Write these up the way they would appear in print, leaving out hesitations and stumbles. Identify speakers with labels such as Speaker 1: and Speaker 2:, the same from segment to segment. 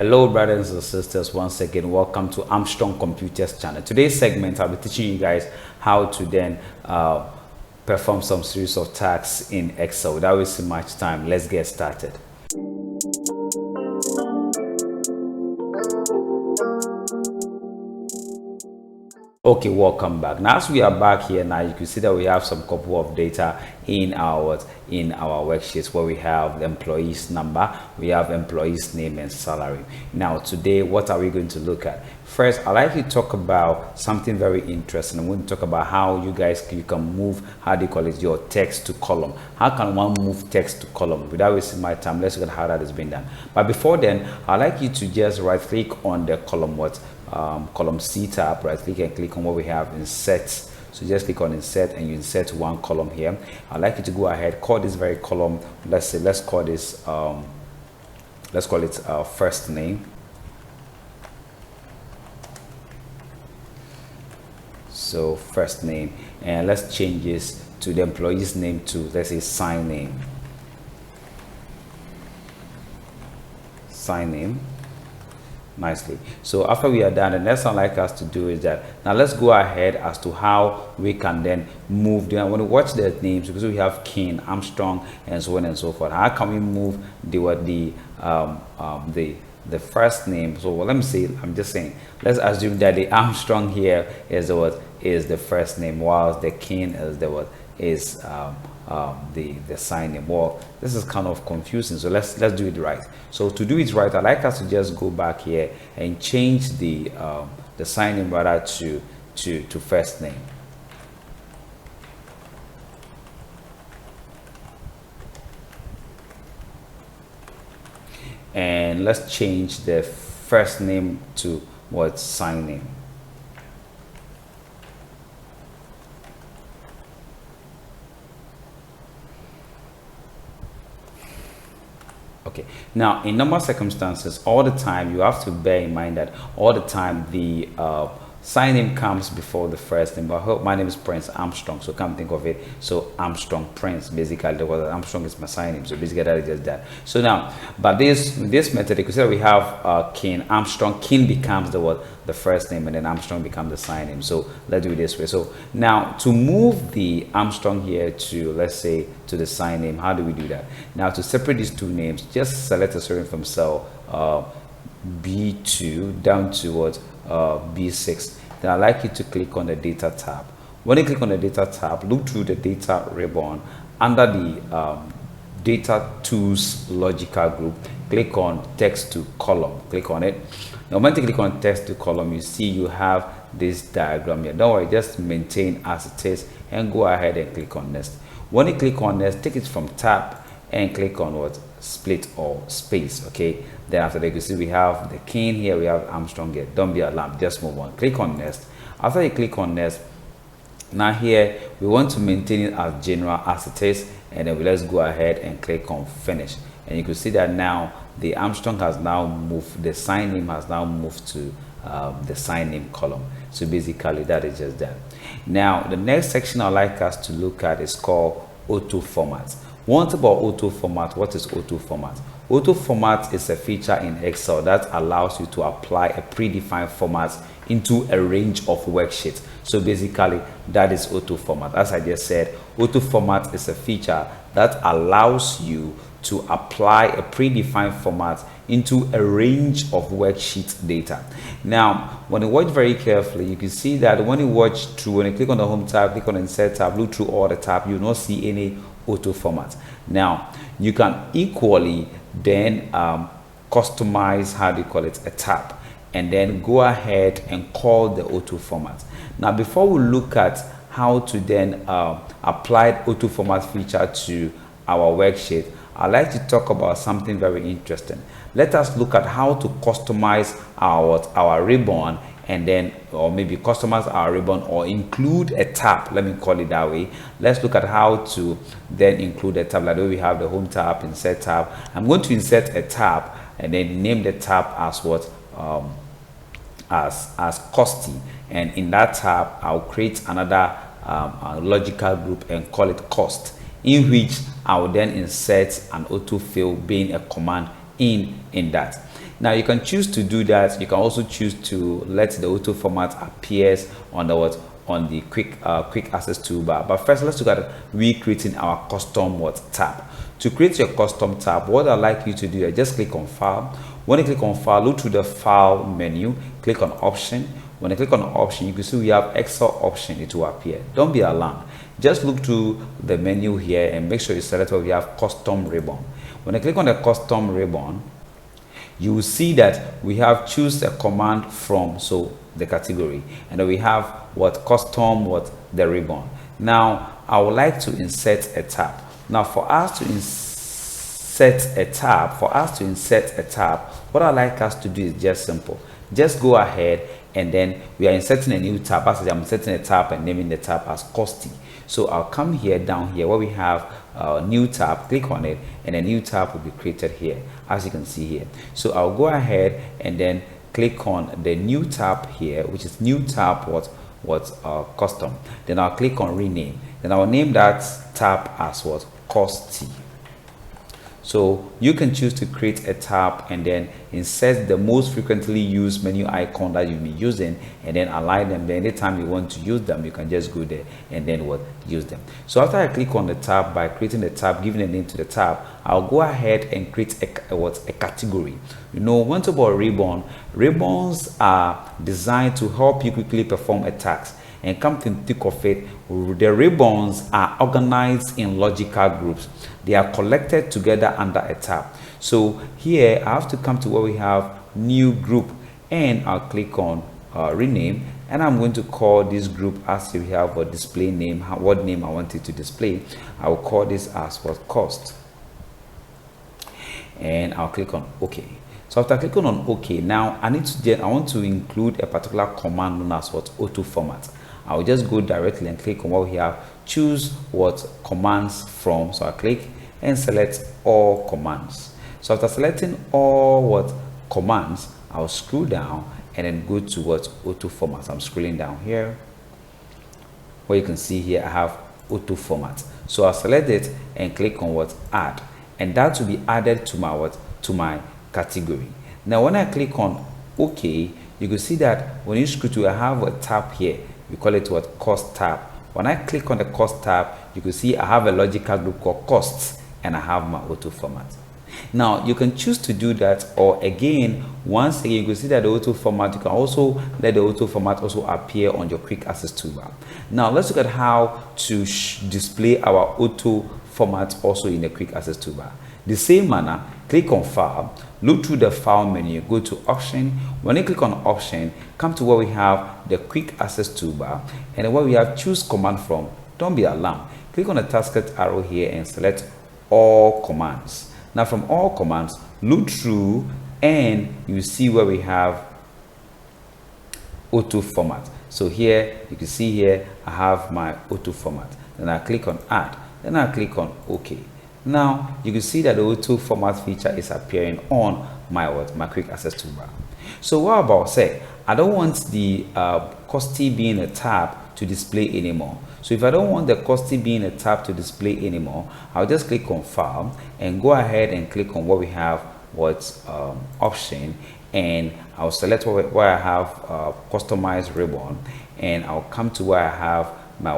Speaker 1: Hello brothers and sisters, once again welcome to Armstrong Computers channel. Today's segment I'll be teaching you guys how to then perform some series of tasks in Excel. Without wasting much time, let's get started. Okay, welcome back. Now as we are back here now, you can see that we have some couple of data in our worksheets where we have the employee's number, we have employee's name and salary. Now today, what are we going to look at? First, I'd like to talk about something very interesting. I'm going to talk about how you can move, how do you call it, your text to column. How can one move text to column? Without wasting my time, let's look at how that is being done. But before then, I'd like you to just right click on the column column C tab, right click and click on what we have insert. So just click on insert and you insert one column here. I'd like you to go ahead, call this very column, let's call this first name. So first name, and let's change this to the employee's name to, let's say, sign name nicely. So after we are done, the next thing I'd like us to do is that now let's go ahead as to how we can then move them. I want to watch the names because we have King, Armstrong, and so on and so forth. How can we move the first name? So let me see, I'm just saying, let's assume that the Armstrong here is the first name, whilst the King is the sign name. Well, this is kind of confusing, so let's do it right. So to do it right, I'd like us to just go back here and change the sign name rather to first name. And let's change the first name to what, sign name. Okay, now in normal circumstances, all the time you have to bear in mind that all the time the sign name comes before the first name. But I hope my name is Prince Armstrong, so come think of it. So Armstrong Prince, basically the word Armstrong is my sign name. So basically that is just that. So now, but this method, you can see we have King Armstrong. King becomes the first name, and then Armstrong becomes the sign name. So let's do it this way. So now to move the Armstrong here to, let's say, to the sign name, how do we do that? Now to separate these two names, just select a certain from cell B2 down to B6. Then I'd like you to click on the data tab. When you click on the data tab, look through the data ribbon under the data tools logical group, click on text to column, click on it. Now when you click on text to column, you see you have this diagram here. Don't worry, just maintain as it is and go ahead and click on next. When you click on next, take it from tab and click on split or space. Okay, then after that, you can see we have the King here, we have Armstrong here. Don't be alarmed, just move on. Click on next. After you click on next, now here we want to maintain it as general as it is, and then let's go ahead and click on finish. And you can see that now the Armstrong has now moved, the sign name has now moved to the sign name column. So basically that is just that. Now the next section I'd like us to look at is called auto format. What about auto format? What is auto format? Auto format is a feature in Excel that allows you to apply a predefined format into a range of worksheets. So basically that is auto format. As I just said, auto format is a feature that allows you to apply a predefined format into a range of worksheet data. Now when you watch very carefully, you can see that when you watch through, when you click on the home tab, click on the insert tab, look through all the tab, you will not see any auto format. Now you can equally then customize, how do you call it, a tab, and then go ahead and call the auto format. Now before we look at how to then apply the auto format feature to our worksheet, I'd like to talk about something very interesting. Let us look at how to customize our ribbon, and then, or maybe customize our ribbon or include a tab. Let me call it that way. Let's look at how to then include a tab. Like the way we have the home tab, insert tab. I'm going to insert a tab and then name the tab as as costing, and in that tab I'll create another logical group and call it cost, in which I will then insert an autofill being a command in that. Now you can choose to do that. You can also choose to let the auto format appears on the what, on the quick access toolbar. But first, let's look at recreating our custom what tab. To create your custom tab, what I'd like you to do is just click on File. When you click on File, look to the File menu, click on Option. When you click on Option, you can see we have Excel option. It will appear. Don't be alarmed. Just look to the menu here and make sure you select where we have Custom Ribbon. When you click on the Custom Ribbon, you will see that we have choose a command from, so the category, and then we have what custom what the ribbon. Now I would like to insert a tab. Now for us to insert a tab, what I like us to do is just simple. Just go ahead and then we are inserting a new tab. As I'm inserting a tab and naming the tab as costy. So I'll come here down here where we have a new tab, click on it, and a new tab will be created here, as you can see here. So I'll go ahead and then click on the new tab here, which is new tab custom. Then I'll click on rename. Then I'll name that tab as what, costy. So you can choose to create a tab and then insert the most frequently used menu icon that you'll be using, and then align them. Then anytime you want to use them, you can just go there and then what, use them. So after I click on the tab, by creating the tab, giving a name to the tab, I'll go ahead and create a category. You know, one thing about ribbons are designed to help you quickly perform a task. And come to think of it, the ribbons are organized in logical groups. They are collected together under a tab. So here I have to come to where we have new group, and I'll click on rename, and I'm going to call this group as we have a display name, what name I want it to display. I will call this as what, cost, and I'll click on OK. So after clicking on OK, now I want to include a particular command known as what, auto format. I'll just go directly and click on what we have, choose what commands from. So I click and select all commands. So after selecting all what commands, I'll scroll down and then go to what, auto format. I'm scrolling down here where you can see here I have auto format. So I'll select it and click on what, add, and that will be added to my what, to my category. Now when I click on OK, you can see that when you scroll to, I have a tab here. We call it what, cost tab. When I click on the cost tab, you can see I have a logical group called costs, and I have my auto format. Now you can choose to do that, or again, once again, you can see that the auto format, you can also let the auto format also appear on your quick access toolbar. Now let's look at how to display our auto format also in the quick access toolbar. The same manner, click on File, look through the File menu, go to Option. When you click on Option, come to where we have the Quick Access Toolbar, and where we have Choose Command From. Don't be alarmed. Click on the tasked arrow here and select All Commands. Now from All Commands, look through and you see where we have Auto Format. So here, you can see here, I have my Auto Format. Then I click on Add. Then I click on OK. Now you can see that the auto format feature is appearing on my quick access toolbar. So what about, say, I don't want the costy being a tab to display anymore. So if I don't want the costy being a tab to display anymore, I'll just click on File and go ahead and click on what we have, option, and I'll select where I have customize ribbon, and I'll come to where I have my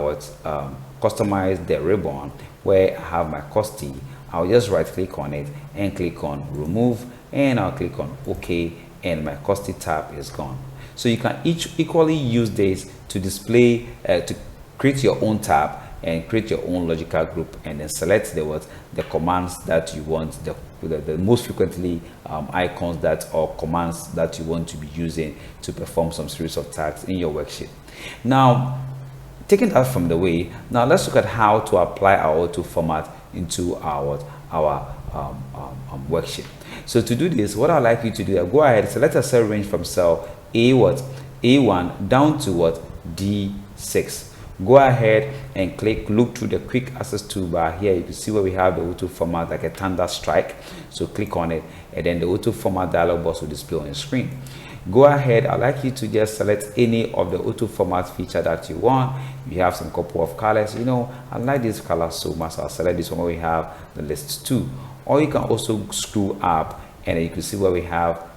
Speaker 1: customize the ribbon, where I have my costy. I'll just right click on it and click on remove, and I'll click on OK, and my costy tab is gone. So you can equally use this to display, to create your own tab and create your own logical group, and then select the commands that you want, the most frequently icons that or commands that you want to be using to perform some series of tasks in your worksheet. Now, taking that from the way, now let's look at how to apply our auto format into our worksheet. So to do this, what I'd like you to do, go ahead, select a cell range from cell A1 down to D6. Go ahead and look through the quick access toolbar here. You can see where we have the auto format like a thunder strike. So click on it, and then the auto format dialog box will display on your screen. Go ahead, I'd like you to just select any of the auto format feature that you want. You have some couple of colors, I like this color so much, so I'll select this one where we have the list 2. Or you can also scroll up and you can see where we have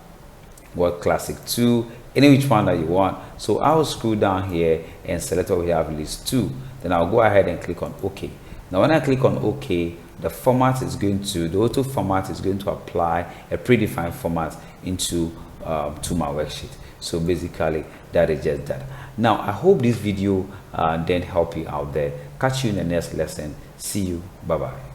Speaker 1: Word Classic 2, any which one that you want. So I'll scroll down here and select what we have, list 2. Then I'll go ahead and click on OK. Now when I click on OK, the auto format is going to apply a predefined format into to my worksheet. So basically that is just that. Now I hope this video then help you out there. Catch you in the next lesson. See you. Bye bye.